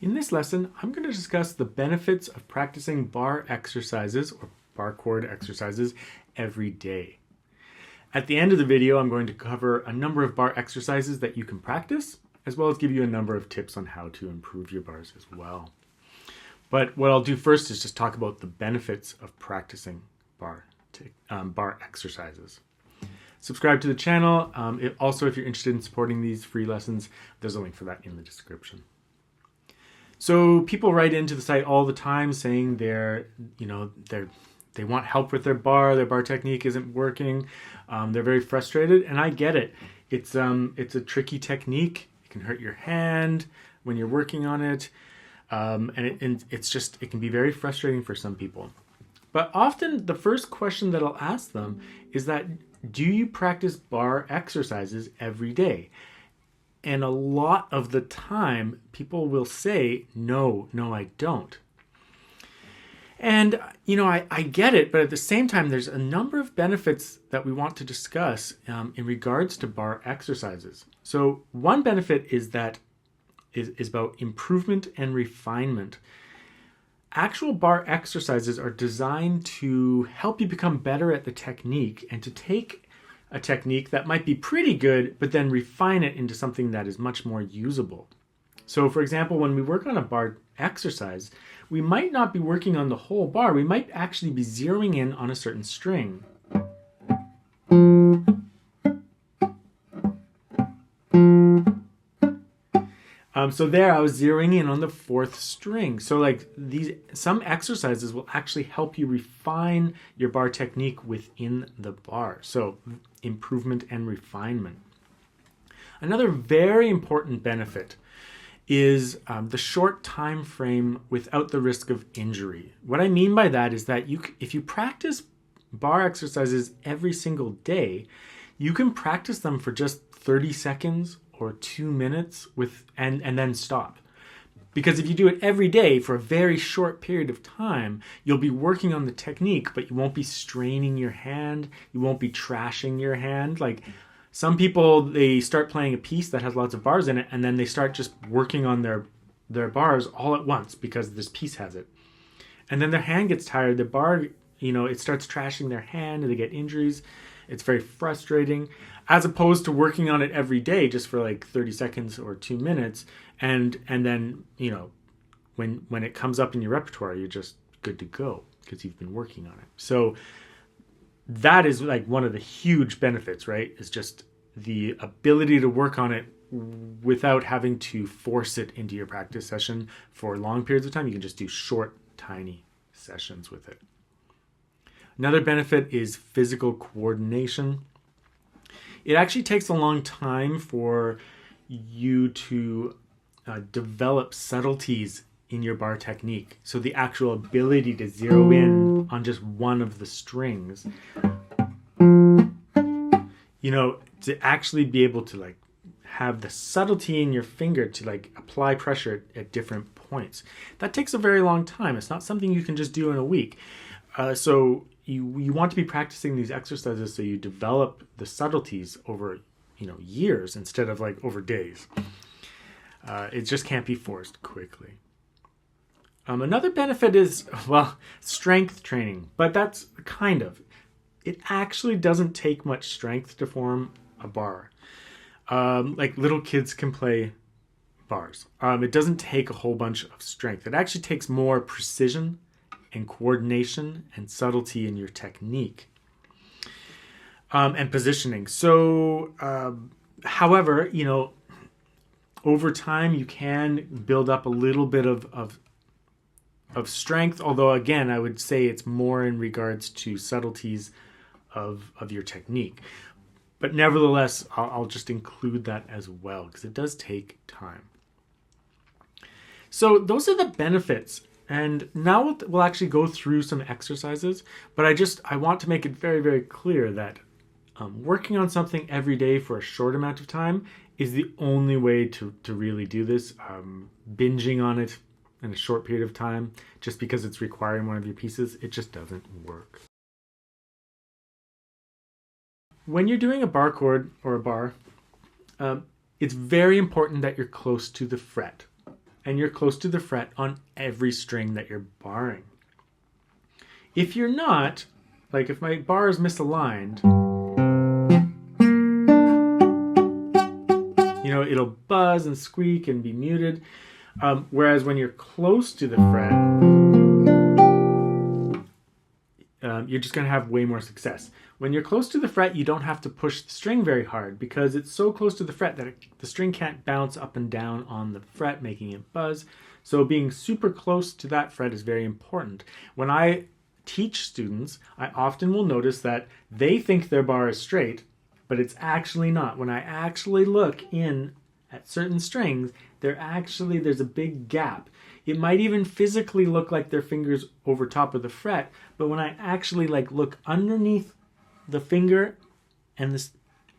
In this lesson, I'm going to discuss the benefits of practicing bar exercises or bar chord exercises every day. At the end of the video, I'm going to cover a number of bar exercises that you can practice, as well as give you a number of tips on how to improve your bars as well. But what I'll do first is just talk about the benefits of practicing bar exercises. Subscribe to the channel. Also, if you're interested in supporting these free lessons, there's a link for that in the description. So people write into the site all the time saying they want help with their bar technique isn't working. They're very frustrated, and I get it. It's a tricky technique. It can hurt your hand when you're working on it, and it can be very frustrating for some people. But often the first question that I'll ask them is that, do you practice bar exercises every day? And a lot of the time, people will say, no, I don't. And, I get it, but at the same time, there's a number of benefits that we want to discuss in regards to bar exercises. So one benefit is about improvement and refinement. Actual bar exercises are designed to help you become better at the technique and to take a technique that might be pretty good, but then refine it into something that is much more usable. So for example, when we work on a bar exercise, we might not be working on the whole bar. We might actually be zeroing in on a certain string. So there I was zeroing in on the fourth string. So some exercises will actually help you refine your bar technique within the bar. So improvement and refinement. Another very important benefit is the short time frame without the risk of injury. What I mean by that is that if you practice bar exercises every single day, you can practice them for just 30 seconds or 2 minutes and then stop. Because if you do it every day for a very short period of time, you'll be working on the technique, but you won't be straining your hand. You won't be trashing your hand. Like some people, they start playing a piece that has lots of bars in it, and then they start just working on their bars all at once because this piece has it. And then their hand gets tired. The bar, it starts trashing their hand and they get injuries. It's very frustrating, as opposed to working on it every day just for like 30 seconds or 2 minutes. And then, when it comes up in your repertoire, you're just good to go because you've been working on it. So that is like one of the huge benefits, right? Is just the ability to work on it without having to force it into your practice session for long periods of time. You can just do short, tiny sessions with it. Another benefit is physical coordination. It actually takes a long time for you to develop subtleties in your bar technique. So the actual ability to zero in on just one of the strings, to actually be able to have the subtlety in your finger to apply pressure at different points. That takes a very long time. It's not something you can just do in a week. So you want to be practicing these exercises so you develop the subtleties over years instead of over days. It just can't be forced quickly. Another benefit is, strength training, but that's kind of. It actually doesn't take much strength to form a bar. Little kids can play bars. It doesn't take a whole bunch of strength. It actually takes more precision and coordination and subtlety in your technique and positioning. So, however, over time you can build up a little bit of strength, although again, I would say it's more in regards to subtleties of your technique. But nevertheless, I'll just include that as well because it does take time. So those are the benefits. And now we'll actually go through some exercises, but I want to make it very, very clear that working on something every day for a short amount of time is the only way to really do this. Binging on it in a short period of time, just because it's requiring one of your pieces, it just doesn't work. When you're doing a bar chord or a bar, it's very important that you're close to the fret. and you're close to the fret on every string that you're barring. If you're not, like if my bar is misaligned, you know, it'll buzz and squeak and be muted. Whereas when you're close to the fret, you're just going to have way more success. When you're close to the fret, you don't have to push the string very hard because it's so close to the fret that the string can't bounce up and down on the fret, making it buzz. So being super close to that fret is very important. When I teach students, I often will notice that they think their bar is straight, but it's actually not. When I actually look in at certain strings, there's a big gap. It might even physically look like their fingers over top of the fret, but when I actually like look underneath the finger and this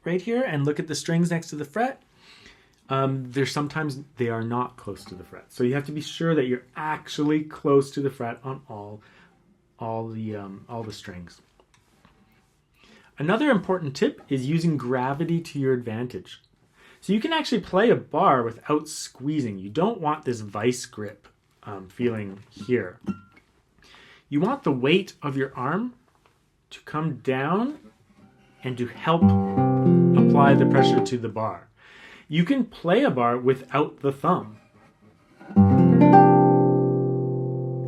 right here and look at the strings next to the fret, there's sometimes they are not close to the fret. So you have to be sure that you're actually close to the fret on all the strings. Another important tip is using gravity to your advantage. So you can actually play a bar without squeezing. You don't want this vice grip feeling here. You want the weight of your arm to come down and to help apply the pressure to the bar. You can play a bar without the thumb.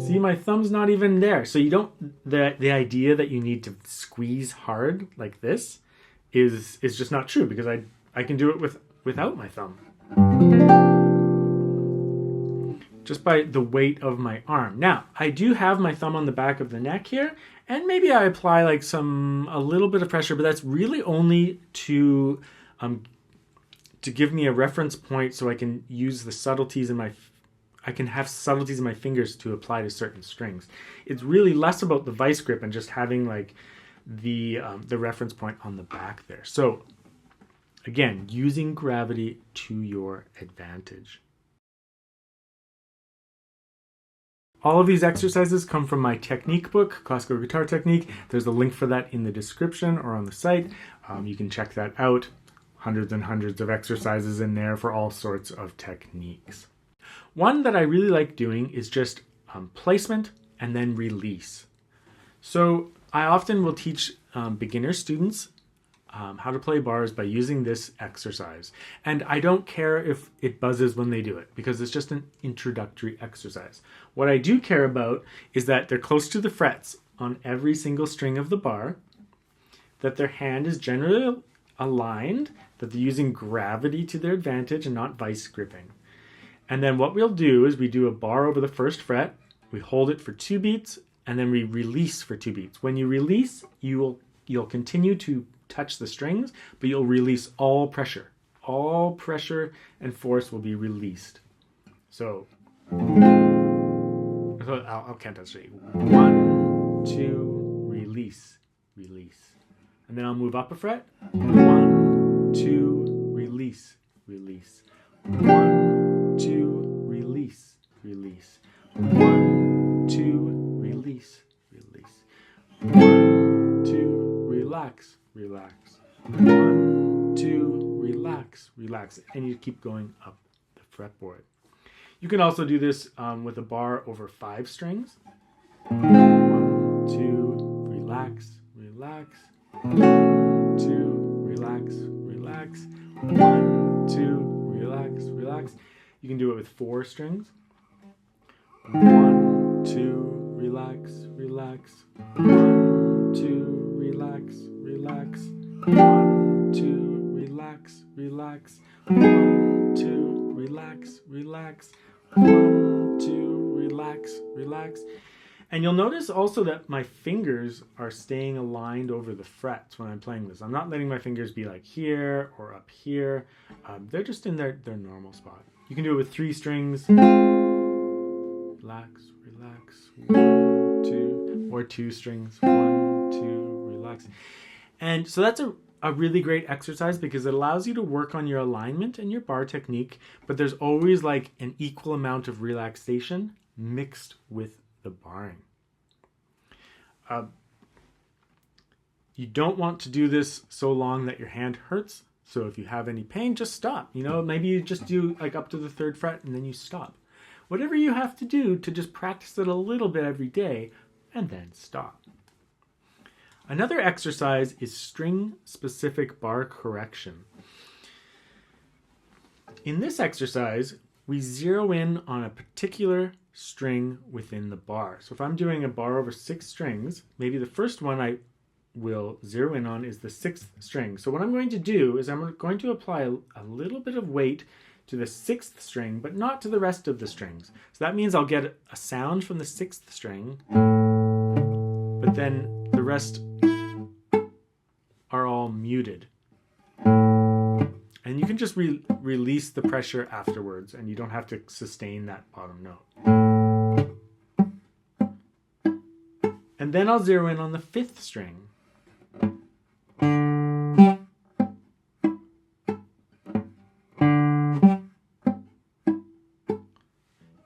See, my thumb's not even there. So you don't, the idea that you need to squeeze hard like this is just not true, because I can do it without my thumb. Just by the weight of my arm. Now, I do have my thumb on the back of the neck here, and maybe I apply like a little bit of pressure, but that's really only to give me a reference point so I can use the subtleties in I can have subtleties in my fingers to apply to certain strings. It's really less about the vice grip and just having like the reference point on the back there. So again, using gravity to your advantage. All of these exercises come from my technique book, Classical Guitar Technique. There's a link for that in the description or on the site. You can check that out. Hundreds and hundreds of exercises in there for all sorts of techniques. One that I really like doing is just placement and then release. So I often will teach beginner students how to play bars by using this exercise. And I don't care if it buzzes when they do it, because it's just an introductory exercise. What I do care about is that they're close to the frets on every single string of the bar, that their hand is generally aligned, that they're using gravity to their advantage and not vice gripping. And then what we'll do is we do a bar over the first fret, we hold it for 2 beats, and then we release for 2 beats. When you release, you'll continue to touch the strings, but you'll release all pressure. All pressure and force will be released. So I'll count that straight. 1, 2, release, release. And then I'll move up a fret. 1, 2, release, release. 1, 2, release, release. 1, 2, release, release. 1, 2, relax, relax. 1, 2, relax, relax. And you keep going up the fretboard. You can also do this with a bar over 5 strings. 1, 2, relax, relax. 1, 2, relax, relax. 1, 2, relax, relax. You can do it with 4 strings. 1, 2, relax, relax. 1, 2, relax, relax. 1, 2, relax, relax. 1, 2, relax, relax. 1, 2, relax, relax. And you'll notice also that my fingers are staying aligned over the frets when I'm playing this. I'm not letting my fingers be like here or up here. They're just in their normal spot. You can do it with 3 strings. Relax, relax. 1, 2, or 2 strings. 1, 2, relax. And so that's a really great exercise because it allows you to work on your alignment and your bar technique, but there's always like an equal amount of relaxation mixed with the barring. You don't want to do this so long that your hand hurts. So if you have any pain, just stop. You know, maybe you just do like up to the 3rd fret and then you stop. whatever you have to do to just practice it a little bit every day and then stop. Another exercise is string-specific bar correction. In this exercise, we zero in on a particular string within the bar. So if I'm doing a bar over 6 strings, maybe the first one I will zero in on is the 6th string. So what I'm going to do is I'm going to apply a little bit of weight to the 6th string, but not to the rest of the strings. So that means I'll get a sound from the 6th string, but then the rest are all muted. And you can just release the pressure afterwards, and you don't have to sustain that bottom note. And then I'll zero in on the 5th string.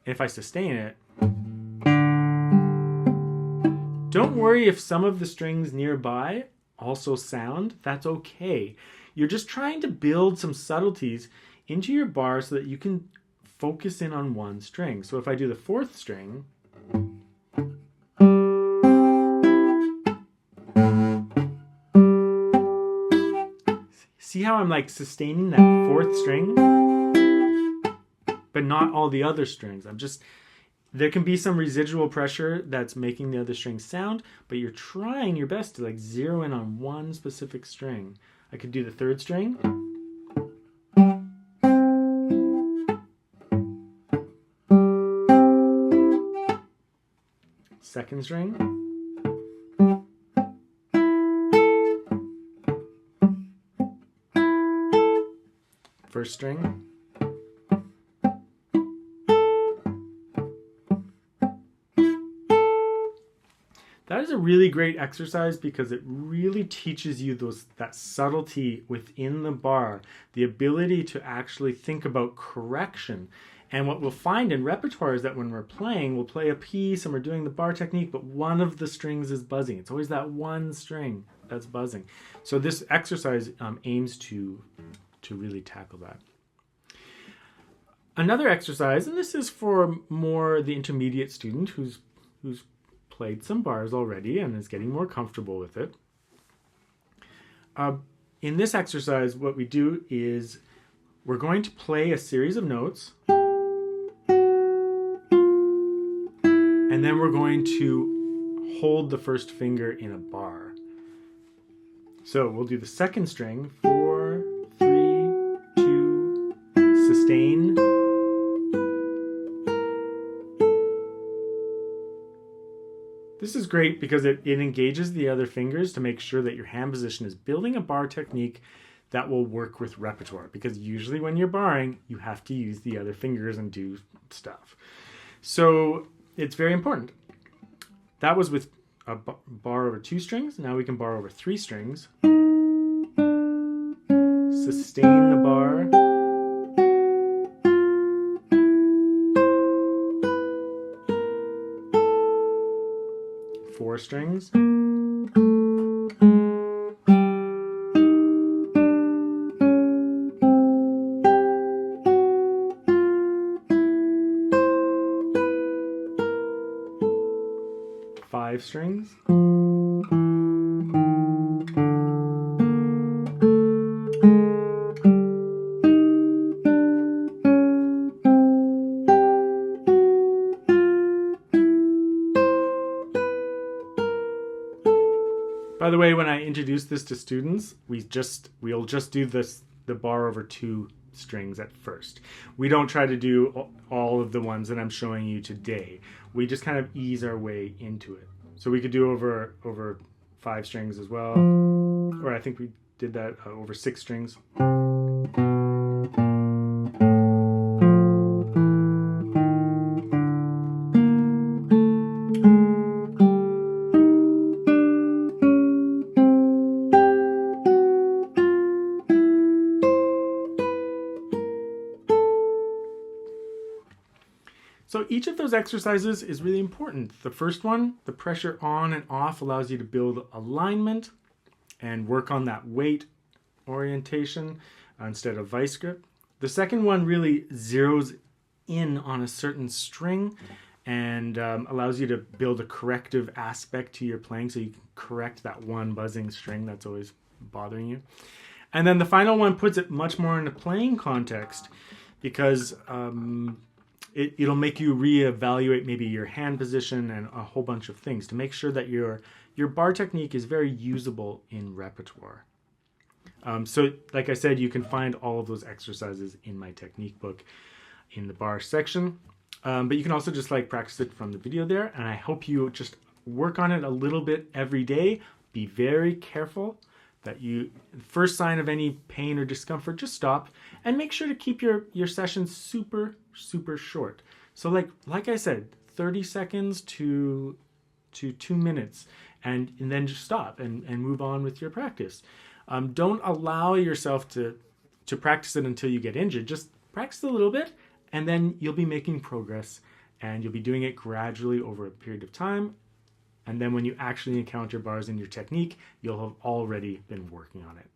If I sustain it, don't worry if some of the strings nearby also sound. That's okay. You're just trying to build some subtleties into your bar so that you can focus in on one string. So if I do the 4th string, see how I'm like sustaining that 4th string, but not all the other strings. There can be some residual pressure that's making the other strings sound, but you're trying your best to like zero in on one specific string. I could do the 3rd string. 2nd string. 1st string. That is a really great exercise because it really teaches you that subtlety within the bar, the ability to actually think about correction. And what we'll find in repertoire is that when we're playing, we'll play a piece and we're doing the bar technique, but one of the strings is buzzing. It's always that one string that's buzzing. So this exercise aims to really tackle that. Another exercise, and this is for more the intermediate student who's played some bars already and is getting more comfortable with it. In this exercise, what we do is we're going to play a series of notes, and then we're going to hold the first finger in a bar. So we'll do the 2nd string, 4, 3, 2, sustain. This is great because it engages the other fingers to make sure that your hand position is building a bar technique that will work with repertoire. Because usually when you're barring, you have to use the other fingers and do stuff. So it's very important. That was with a bar over 2 strings. Now we can bar over 3 strings. Sustain the bar. Four strings. Five strings. By the way, when I introduce this to students, we'll just do the bar over 2 strings at first. We don't try to do all of the ones that I'm showing you today. We just kind of ease our way into it. So we could do over 5 strings as well, or I think we did that over 6 strings. So each of those exercises is really important. The first one, the pressure on and off, allows you to build alignment and work on that weight orientation instead of vice grip. The second one really zeroes in on a certain string and allows you to build a corrective aspect to your playing, so you can correct that one buzzing string that's always bothering you. And then the final one puts it much more in a playing context, because it'll make you reevaluate maybe your hand position and a whole bunch of things to make sure that your bar technique is very usable in repertoire. So like I said, you can find all of those exercises in my technique book in the bar section. But you can also just like practice it from the video there. And I hope you just work on it a little bit every day. Be very careful that first sign of any pain or discomfort, just stop, and make sure to keep your sessions super, super short. So like I said, 30 seconds to 2 minutes, and then just stop and move on with your practice. Don't allow yourself to practice it until you get injured. Just practice a little bit, and then you'll be making progress, and you'll be doing it gradually over a period of time. And then when you actually encounter bars in your technique, you'll have already been working on it.